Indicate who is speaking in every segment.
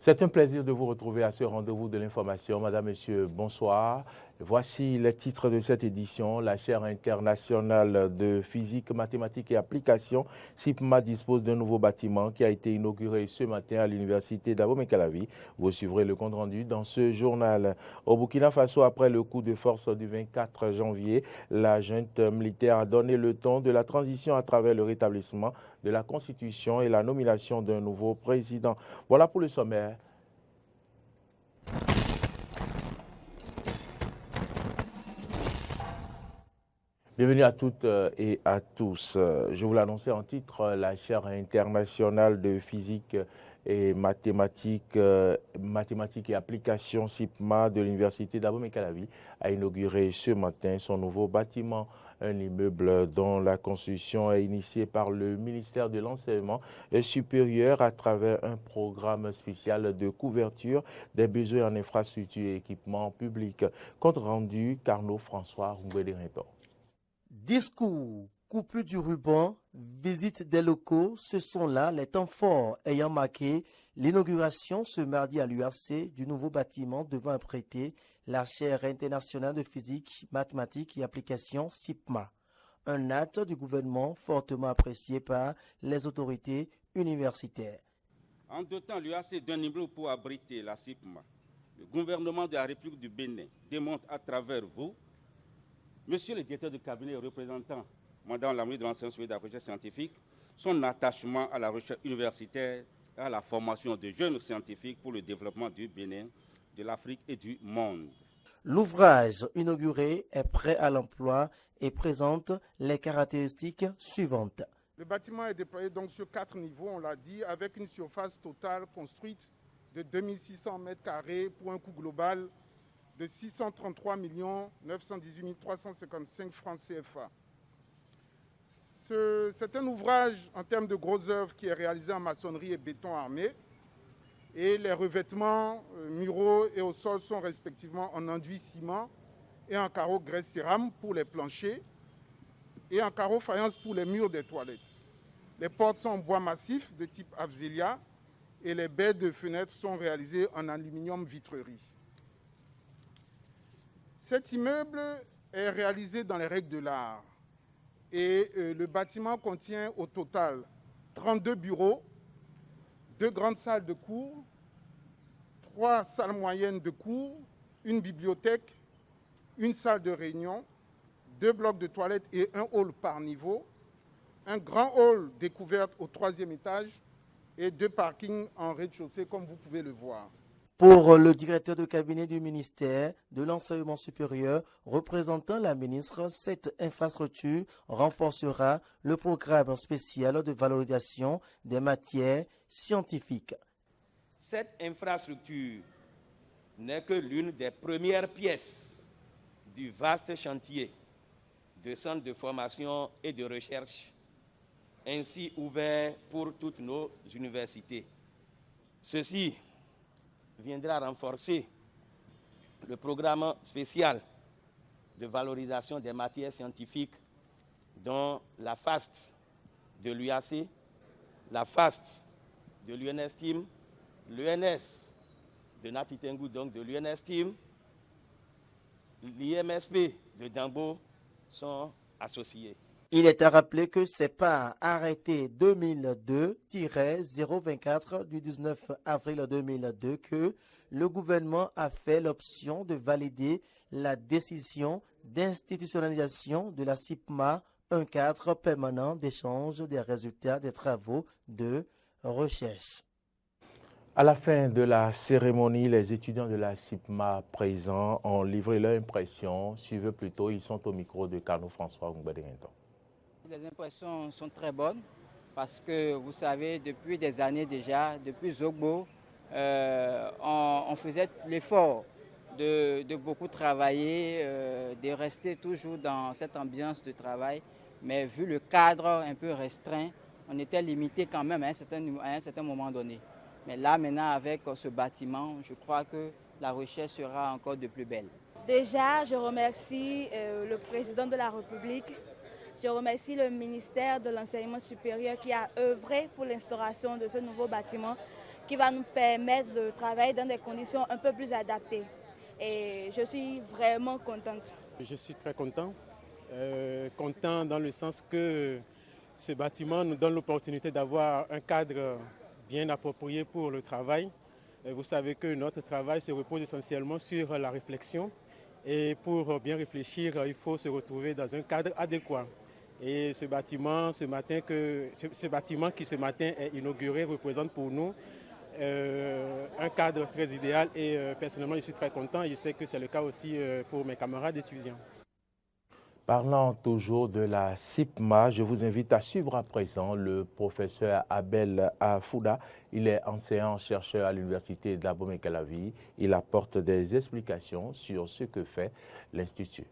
Speaker 1: C'est un plaisir de vous retrouver à ce rendez-vous de l'information. Madame, Monsieur, bonsoir. Voici les titres de cette édition. La chaire internationale de physique, mathématiques et applications, SIPMA, dispose d'un nouveau bâtiment qui a été inauguré ce matin à l'université d'Abomey-Calavi. Vous suivrez le compte-rendu dans ce journal. Au Burkina Faso, après le coup de force du 24 janvier, la junte militaire a donné le ton de la transition à travers le rétablissement de la Constitution et la nomination d'un nouveau président. Voilà pour le sommaire. Bienvenue à toutes et à tous. Je vous l'annonçais en titre, la chaire internationale de physique et mathématiques et applications SIPMA de l'université d'Abomey-Calavi a inauguré ce matin son nouveau bâtiment, un immeuble dont la construction est initiée par le ministère de l'Enseignement supérieur à travers un programme spécial de couverture des besoins en infrastructures et équipements publics. Compte rendu, Carnot François Ngwede-Rinton.
Speaker 2: Discours, coupure du ruban, visite des locaux, ce sont là les temps forts ayant marqué l'inauguration ce mardi à l'UAC du nouveau bâtiment devant prêter la chaire internationale de physique, mathématiques et applications SIPMA. Un acte du gouvernement fortement apprécié par les autorités universitaires.
Speaker 3: En dotant l'UAC d'un immeuble pour abriter la SIPMA, le gouvernement de la République du Bénin démontre à travers vous, Monsieur le directeur de cabinet et représentant, Madame la ministre de l'Enseignement supérieur et de la recherche scientifique, son attachement à la recherche universitaire et à la formation de jeunes scientifiques pour le développement du Bénin, de l'Afrique et du monde.
Speaker 2: L'ouvrage inauguré est prêt à l'emploi et présente les caractéristiques suivantes.
Speaker 4: Le bâtiment est déployé donc sur 4 niveaux, on l'a dit, avec une surface totale construite de 2600 m² pour un coût global de 633 918 355 francs CFA. C'est un ouvrage en termes de grosses œuvres qui est réalisé en maçonnerie et béton armé. Et les revêtements muraux et au sol sont respectivement en enduit ciment et en carreau grès cérame pour les planchers et en carreau faïence pour les murs des toilettes. Les portes sont en bois massif de type Avzelia et les baies de fenêtres sont réalisées en aluminium vitrerie. Cet immeuble est réalisé dans les règles de l'art et le bâtiment contient au total 32 bureaux, 2 grandes salles de cours, 3 salles moyennes de cours, une bibliothèque, une salle de réunion, 2 blocs de toilettes et un hall par niveau, un grand hall découverte au 3e étage et 2 parkings en rez-de-chaussée comme vous pouvez le voir.
Speaker 2: Pour le directeur de cabinet du ministère de l'Enseignement supérieur représentant la ministre, cette infrastructure renforcera le programme spécial de valorisation des matières scientifiques.
Speaker 5: Cette infrastructure n'est que l'une des premières pièces du vaste chantier de centres de formation et de recherche ainsi ouvert pour toutes nos universités. Ceci viendra renforcer le programme spécial de valorisation des matières scientifiques dont la FAST de l'UAC, la FAST de l'UNSTIM, l'UNS de Natitengu, donc de l'UNSTIM, l'IMSP de Dambo sont associés.
Speaker 2: Il est à rappeler que c'est par arrêté 2002-024 du 19 avril 2002 que le gouvernement a fait l'option de valider la décision d'institutionnalisation de la SIPMA, un cadre permanent d'échange des résultats des travaux de recherche.
Speaker 1: À la fin de la cérémonie, les étudiants de la SIPMA présents ont livré leur impression. Suivez plutôt, ils sont au micro de Carnot François Ngwede-Rinton.
Speaker 6: Les impressions sont très bonnes parce que vous savez, depuis des années déjà, depuis Zogbo, on faisait l'effort de beaucoup travailler, de rester toujours dans cette ambiance de travail. Mais vu le cadre un peu restreint, on était limité quand même à un certain moment donné. Mais là, maintenant, avec ce bâtiment, je crois que la recherche sera encore de plus belle.
Speaker 7: Déjà, je remercie le président de la République. Je remercie le ministère de l'Enseignement supérieur qui a œuvré pour l'instauration de ce nouveau bâtiment qui va nous permettre de travailler dans des conditions un peu plus adaptées. Et je suis vraiment contente.
Speaker 8: Je suis très content. Content dans le sens que ce bâtiment nous donne l'opportunité d'avoir un cadre bien approprié pour le travail. Vous savez que notre travail se repose essentiellement sur la réflexion. Et pour bien réfléchir, il faut se retrouver dans un cadre adéquat. Et ce bâtiment qui ce matin est inauguré représente pour nous un cadre très idéal. Et personnellement, je suis très content et je sais que c'est le cas aussi pour mes camarades étudiants.
Speaker 1: Parlant toujours de la CIPMA, je vous invite à suivre à présent le professeur Abel Afouda. Il est enseignant-chercheur à l'université d'Abomey-Calavi. Il apporte des explications sur ce que fait l'Institut.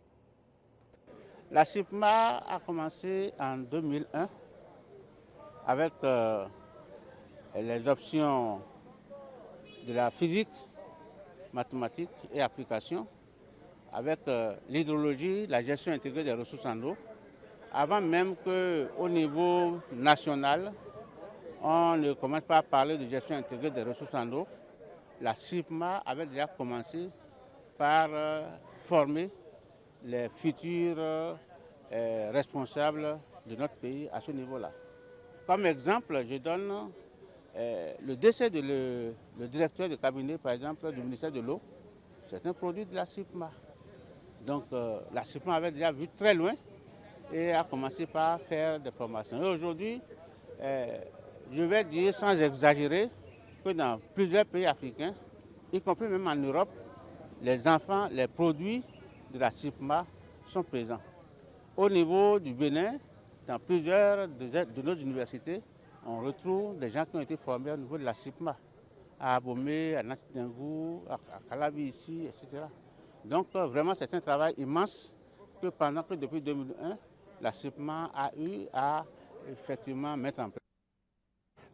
Speaker 9: La CIPMA a commencé en 2001 avec les options de la physique, mathématiques et applications, avec l'hydrologie, la gestion intégrée des ressources en eau, avant même qu'au niveau national, on ne commence pas à parler de gestion intégrée des ressources en eau. La CIPMA avait déjà commencé par former les futurs responsables de notre pays à ce niveau-là. Comme exemple, je donne le décès de le directeur de cabinet, par exemple, du ministère de l'eau. C'est un produit de la CIPMA. Donc la CIPMA avait déjà vu très loin et a commencé par faire des formations. Et aujourd'hui, je vais dire sans exagérer que dans plusieurs pays africains, y compris même en Europe, les enfants, les produits de la CIPMA sont présents. Au niveau du Bénin, dans plusieurs de nos universités, on retrouve des gens qui ont été formés au niveau de la CIPMA, à Abomey, à Natidangou, à Calavi ici, etc. Donc vraiment c'est un travail immense que depuis 2001, la CIPMA a eu à effectivement mettre en place.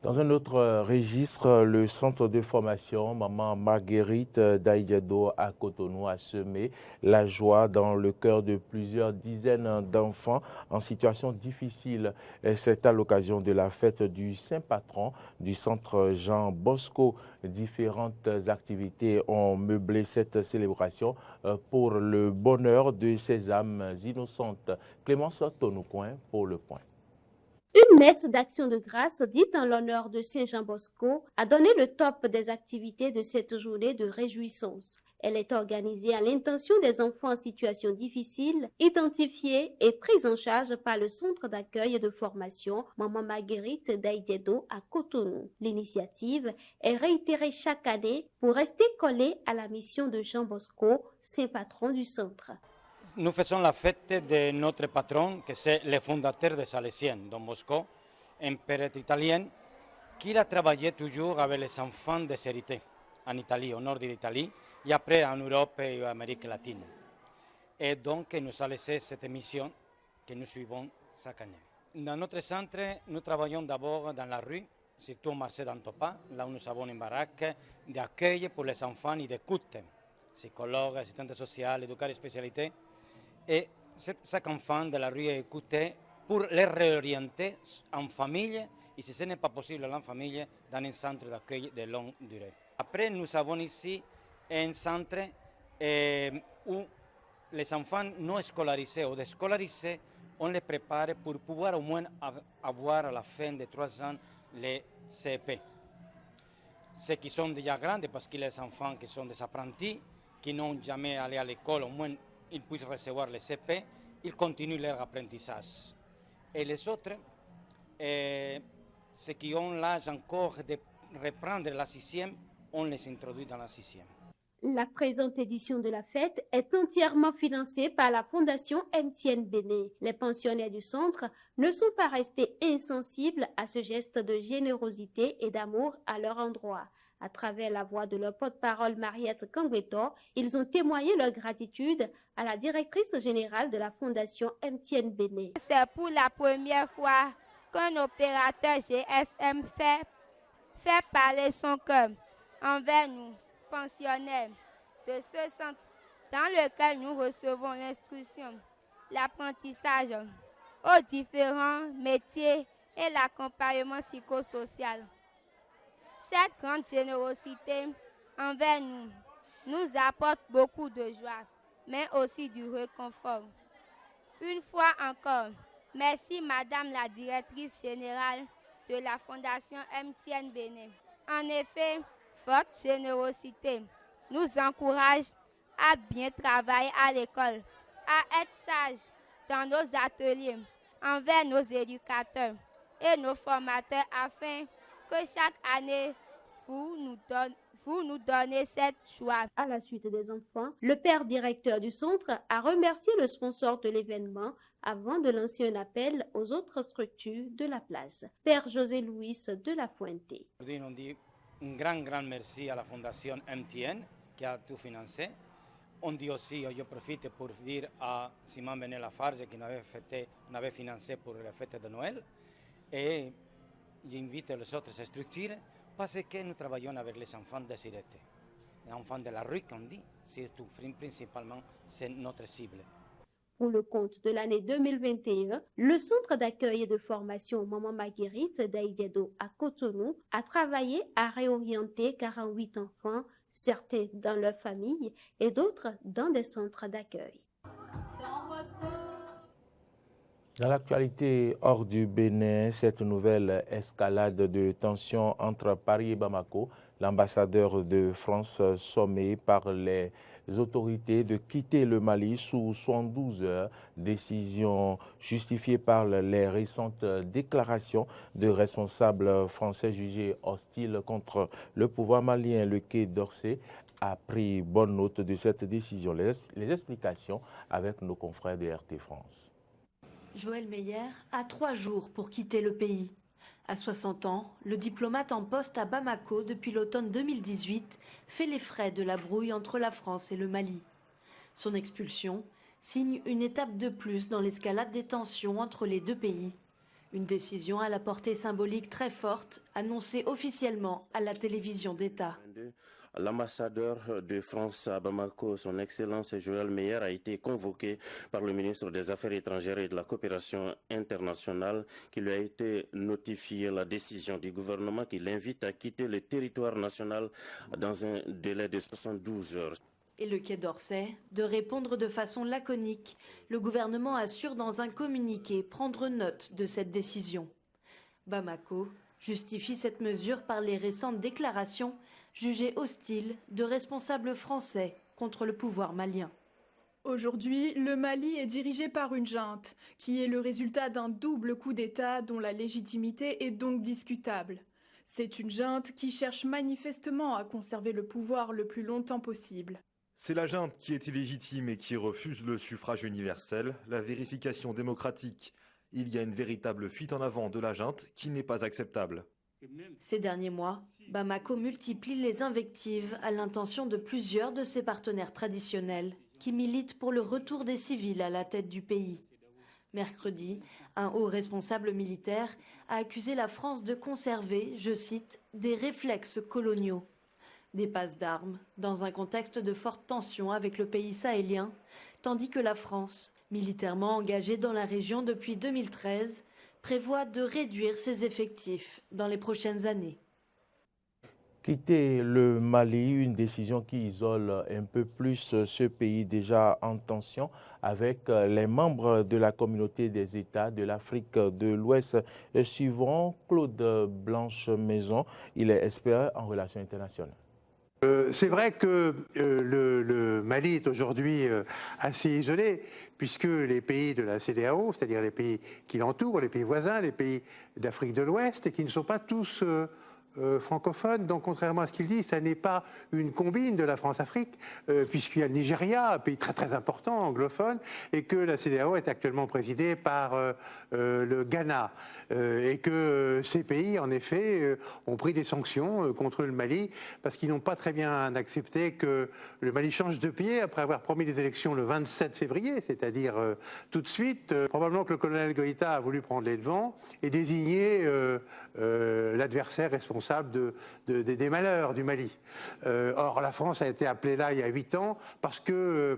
Speaker 1: Dans un autre registre, le centre de formation Maman Marguerite d'Aïdjedo à Cotonou a semé la joie dans le cœur de plusieurs dizaines d'enfants en situation difficile. C'est à l'occasion de la fête du Saint-Patron du centre Jean Bosco. Différentes activités ont meublé cette célébration pour le bonheur de ces âmes innocentes. Clémence Tonoucoin pour le point.
Speaker 10: Une messe d'action de grâce dite en l'honneur de Saint Jean Bosco a donné le top des activités de cette journée de réjouissance. Elle est organisée à l'intention des enfants en situation difficile, identifiés et pris en charge par le centre d'accueil et de formation Maman Marguerite d'Aïdjedo à Cotonou. L'initiative est réitérée chaque année pour rester collée à la mission de Jean Bosco, saint patron du centre.
Speaker 11: Nous faisons la fête de notre patron, que c'est le fondateur de Salesiens, Don Bosco, un prêtre italien qui a travaillé toujours avec les enfants déshérités en Italie, au nord de l'Italie, et après en Europe et en Amérique latine. Et donc, il nous a laissé cette mission que nous suivons chaque année. Dans notre centre, nous travaillons d'abord dans la rue, surtout au marché d'Antopa, là où nous avons une baraque d'accueil pour les enfants et d'écoute, psychologues, assistants sociaux, éducateurs spécialités. Et chaque enfant de la rue est écouté pour les réorienter en famille et si ce n'est pas possible en famille, dans un centre d'accueil de longue durée. Après, nous avons ici un centre où les enfants non scolarisés ou déscolarisés, on les prépare pour pouvoir au moins avoir à la fin de 3 ans les CP. Ceux qui sont déjà grands, parce que les enfants qui sont des apprentis, qui n'ont jamais allé à l'école, au moins ils puissent recevoir les CP, ils continuent leur apprentissage. Et les autres, ceux qui ont l'âge encore de reprendre la 6e, on les introduit dans la 6e.
Speaker 10: La présente édition de la fête est entièrement financée par la Fondation MTN Bénin. Les pensionnaires du centre ne sont pas restés insensibles à ce geste de générosité et d'amour à leur endroit. À travers la voix de leur porte-parole Mariette Kangweto, ils ont témoigné leur gratitude à la directrice générale de la Fondation MTN Bénin.
Speaker 12: C'est pour la première fois qu'un opérateur GSM fait parler son cœur envers nous, pensionnaires de ce centre, dans lequel nous recevons l'instruction, l'apprentissage aux différents métiers et l'accompagnement psychosocial. Cette grande générosité envers nous nous apporte beaucoup de joie, mais aussi du réconfort. Une fois encore, merci Madame la Directrice Générale de la Fondation MTN Bénin. En effet, votre générosité nous encourage à bien travailler à l'école, à être sages dans nos ateliers, envers nos éducateurs et nos formateurs afin que chaque année, vous nous donnez cette joie.
Speaker 10: À la suite des enfants, le père directeur du centre a remercié le sponsor de l'événement avant de lancer un appel aux autres structures de la place. Père José Luis de la Fuente.
Speaker 11: On dit un grand merci à la Fondation MTN qui a tout financé. On dit aussi, je profite pour dire à Simon Benet Lafarge qui nous avait financé pour la fête de Noël. Et j'invite les autres structures parce que nous travaillons avec les enfants de Sirete. Les enfants de la rue, qu'on dit, surtout, principalement, c'est notre cible.
Speaker 10: Pour le compte de l'année 2021, le centre d'accueil et de formation Maman Marguerite d'Aïdiedo à Cotonou a travaillé à réorienter 48 enfants, certains dans leur famille et d'autres dans des centres d'accueil.
Speaker 1: Dans l'actualité hors du Bénin, cette nouvelle escalade de tensions entre Paris et Bamako, l'ambassadeur de France sommé par les autorités de quitter le Mali sous 72 heures, décision justifiée par les récentes déclarations de responsables français jugés hostiles contre le pouvoir malien. Le Quai d'Orsay a pris bonne note de cette décision. Les explications avec nos confrères de RT France.
Speaker 13: Joël Meyer a 3 jours pour quitter le pays. À 60 ans, le diplomate en poste à Bamako depuis l'automne 2018 fait les frais de la brouille entre la France et le Mali. Son expulsion signe une étape de plus dans l'escalade des tensions entre les deux pays. Une décision à la portée symbolique très forte, annoncée officiellement à la télévision d'État.
Speaker 14: L'ambassadeur de France à Bamako, son Excellence Joël Meyer, a été convoqué par le ministre des Affaires étrangères et de la coopération internationale qui lui a été notifié la décision du gouvernement qui l'invite à quitter le territoire national dans un délai de 72 heures.
Speaker 13: Et le Quai d'Orsay de répondre de façon laconique. Le gouvernement assure dans un communiqué prendre note de cette décision. Bamako justifie cette mesure par les récentes déclarations jugées hostiles de responsables français contre le pouvoir malien.
Speaker 15: Aujourd'hui, le Mali est dirigé par une junte, qui est le résultat d'un double coup d'État dont la légitimité est donc discutable. C'est une junte qui cherche manifestement à conserver le pouvoir le plus longtemps possible.
Speaker 16: C'est la junte qui est illégitime et qui refuse le suffrage universel, la vérification démocratique. Il y a une véritable fuite en avant de la junte qui n'est pas acceptable.
Speaker 13: Ces derniers mois, Bamako multiplie les invectives à l'intention de plusieurs de ses partenaires traditionnels qui militent pour le retour des civils à la tête du pays. Mercredi, un haut responsable militaire a accusé la France de conserver, je cite, des réflexes coloniaux. Des passes d'armes dans un contexte de forte tension avec le pays sahélien, tandis que la France, militairement engagée dans la région depuis 2013, prévoit de réduire ses effectifs dans les prochaines années.
Speaker 1: Quitter le Mali, une décision qui isole un peu plus ce pays déjà en tension avec les membres de la communauté des États de l'Afrique de l'Ouest. Suivant Claude Blanche-Maison, il est expert en relations internationales.
Speaker 17: C'est vrai que le Mali est aujourd'hui assez isolé, puisque les pays de la CEDEAO, c'est-à-dire les pays qui l'entourent, les pays voisins, les pays d'Afrique de l'Ouest, et qui ne sont pas tous francophones. Donc, contrairement à ce qu'il dit, ça n'est pas une combine de la France-Afrique, puisqu'il y a le Nigeria, un pays très très important, anglophone, et que la CEDEAO est actuellement présidée par le Ghana, et que ces pays, en effet, ont pris des sanctions contre le Mali, parce qu'ils n'ont pas très bien accepté que le Mali change de pied après avoir promis des élections le 27 février, c'est-à-dire tout de suite. Probablement que le colonel Goïta a voulu prendre les devants et désigner l'adversaire responsable responsable des malheurs du Mali. Or, la France a été appelée là il y a 8 ans parce que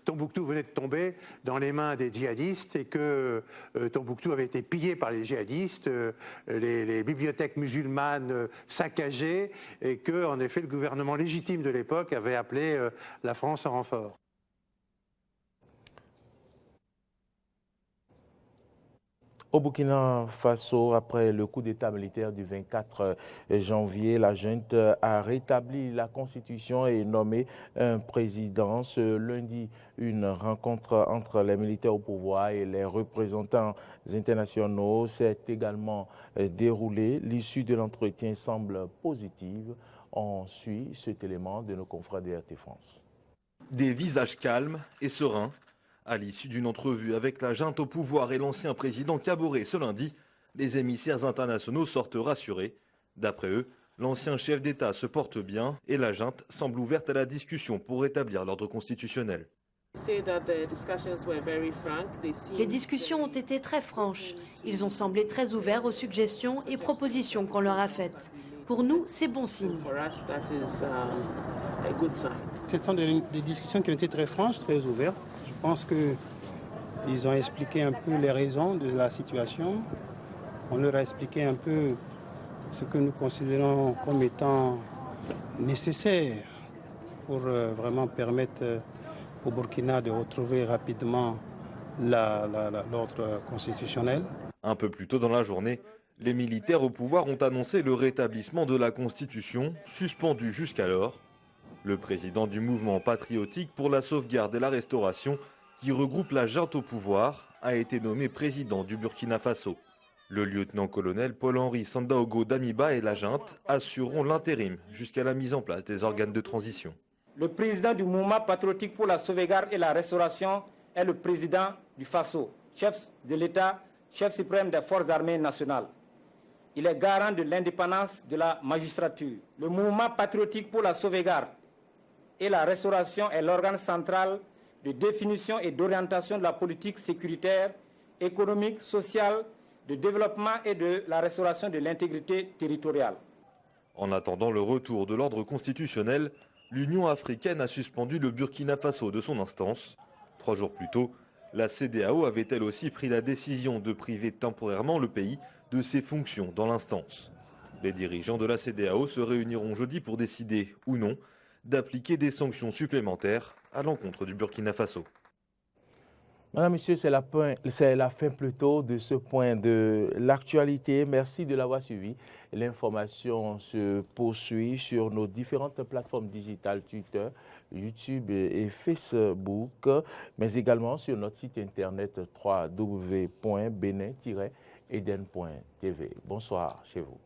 Speaker 17: Tombouctou venait de tomber dans les mains des djihadistes et que Tombouctou avait été pillé par les djihadistes, les bibliothèques musulmanes saccagées, et que, en effet, le gouvernement légitime de l'époque avait appelé la France en renfort.
Speaker 1: Au Burkina Faso, après le coup d'État militaire du 24 janvier, la junte a rétabli la constitution et nommé un président. Ce lundi, une rencontre entre les militaires au pouvoir et les représentants internationaux s'est également déroulée. L'issue de l'entretien semble positive. On suit cet élément de nos confrères de RT France.
Speaker 16: Des visages calmes et sereins. À l'issue d'une entrevue avec la junte au pouvoir et l'ancien président Kaboré ce lundi, les émissaires internationaux sortent rassurés. D'après eux, l'ancien chef d'État se porte bien et la junte semble ouverte à la discussion pour rétablir l'ordre constitutionnel.
Speaker 13: Les discussions ont été très franches. Ils ont semblé très ouverts aux suggestions et propositions qu'on leur a faites. Pour nous, c'est bon signe.
Speaker 18: Ce sont des discussions qui ont été très franches, très ouvertes. Je pense qu'ils ont expliqué un peu les raisons de la situation. On leur a expliqué un peu ce que nous considérons comme étant nécessaire pour vraiment permettre au Burkina de retrouver rapidement l'ordre constitutionnel.
Speaker 16: Un peu plus tôt dans la journée, les militaires au pouvoir ont annoncé le rétablissement de la Constitution, suspendue jusqu'alors. Le président du mouvement patriotique pour la sauvegarde et la restauration, qui regroupe la junte au pouvoir, a été nommé président du Burkina Faso. Le lieutenant-colonel Paul-Henri Sandaogo Damiba et la junte assureront l'intérim jusqu'à la mise en place des organes de transition.
Speaker 19: Le président du mouvement patriotique pour la sauvegarde et la restauration est le président du Faso, chef de l'État, chef suprême des forces armées nationales. Il est garant de l'indépendance de la magistrature. Le mouvement patriotique pour la sauvegarde et la restauration est l'organe central de définition et d'orientation de la politique sécuritaire, économique, sociale, de développement et de la restauration de l'intégrité territoriale.
Speaker 16: En attendant le retour de l'ordre constitutionnel, l'Union africaine a suspendu le Burkina Faso de son instance. 3 jours plus tôt, la CEDEAO avait elle aussi pris la décision de priver temporairement le pays de ses fonctions dans l'instance. Les dirigeants de la CEDEAO se réuniront jeudi pour décider, ou non, d'appliquer des sanctions supplémentaires à l'encontre du Burkina Faso.
Speaker 1: Madame, Monsieur, c'est la fin plutôt de ce point de l'actualité. Merci de l'avoir suivi. L'information se poursuit sur nos différentes plateformes digitales, Twitter, YouTube et Facebook, mais également sur notre site internet www.benin-eden.tv. Bonsoir chez vous.